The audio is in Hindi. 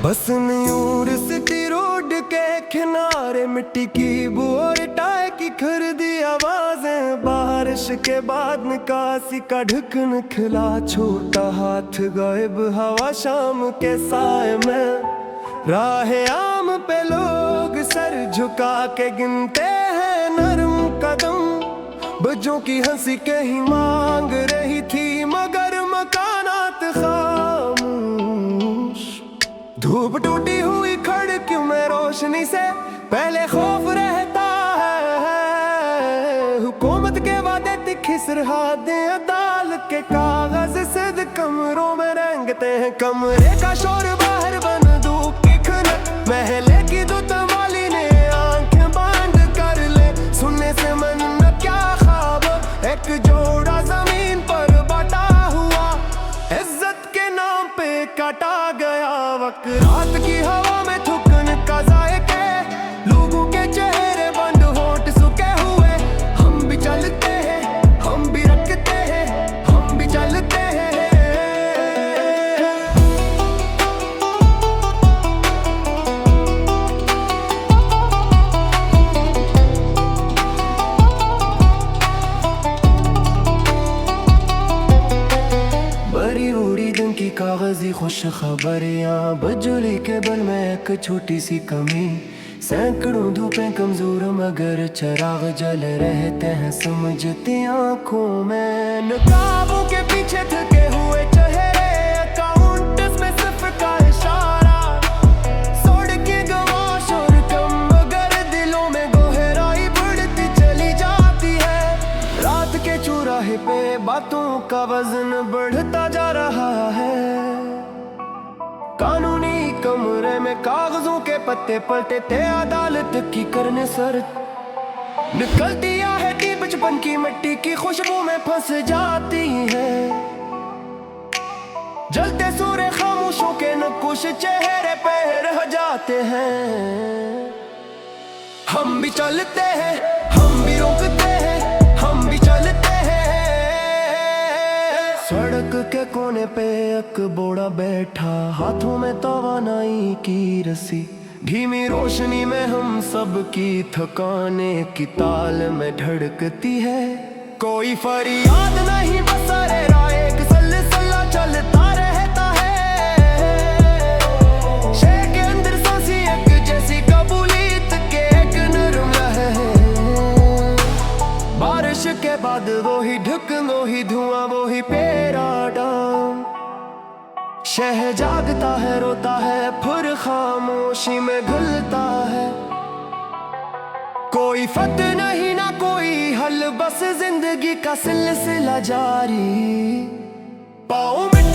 बस न्यूर सिटी रोड के किनारे मिट्टी की बोर टाय की खरीदी आवाजें, बारिश के बाद निकासी का ढक्कन खिला, छोटा हाथ गायब हवा शाम के साए में। राहे आम पे लोग सर झुका के गिनते हैं नरम कदम, बच्चों की हंसी कहीं मांग रही थी मगर मकानात खामोश। धूप टूटी हुई खिड़कियों में रोशनी से पहले खौफ रहता है, हुकूमत के वादे तिखी सरहदें, अदालत के कागज सिद्ध कमरों में रेंगते हैं। कमरे का शोर बाहर बंदूक की खनक, महले की दुत माली ने आंखें बंद कर ले, सुनने से मन न क्या ख्वाब एक जोड़ा जमीन पर बटा हुआ, इज्जत के नाम पे काटा गया वक्त। रात की हवा में थुकन का जायके, लोगों के चेहरे बंद होंठ सूखे हुए, हम भी चलते हैं, हम भी रखते हैं, हम भी चलते हैं। बड़ी उड़ी दिन की कागजी खुश खबरियाँ, बिजली के बल में एक छोटी सी कमी, सैकड़ों धूपें कमजोर मगर चिराग जल रहते हैं समझती आंखों में। नकाबों के पीछे थके हुए चेहरे, अकाउंट्स में सिर्फ का इशारा, सड़कें गवाश और कम मगर दिलों में गहराई बढ़ती चली जाती है। रात के चौराहे पे बातों का वजन बढ़ता जा रहा है, कानूनी कमरे में कागजों के पत्ते पलटे थे, अदालत की करने सर निकलती है कि बचपन की मिट्टी की खुशबू में फंस जाती है। जलते सूर्य खामोशों के नकुश चेहरे पे रह जाते हैं। हम भी चलते हैं, हम भी रोकते हैं, हम भी चलते हैं। सड़क के कोने पे एक बूढ़ा बैठा, हाथों में तवानाई की रस्सी, धीमी रोशनी में हम सब की थकाने की ताल में धड़कती है। कोई फरियाद नहीं बस अरे एक सलसला चलता रहता है, शहर के अंदर सांसी एक जैसी कबूलियत के एक नरम है। बारिश के बाद वही ढक्कन, वही धुआं, वही पेरा डाम, शहर जागता है, रोता है, फिर खामोशी में घुलता है। कोई फतह नहीं ना कोई हल, बस जिंदगी का सिलसिला जारी, पाँव मिट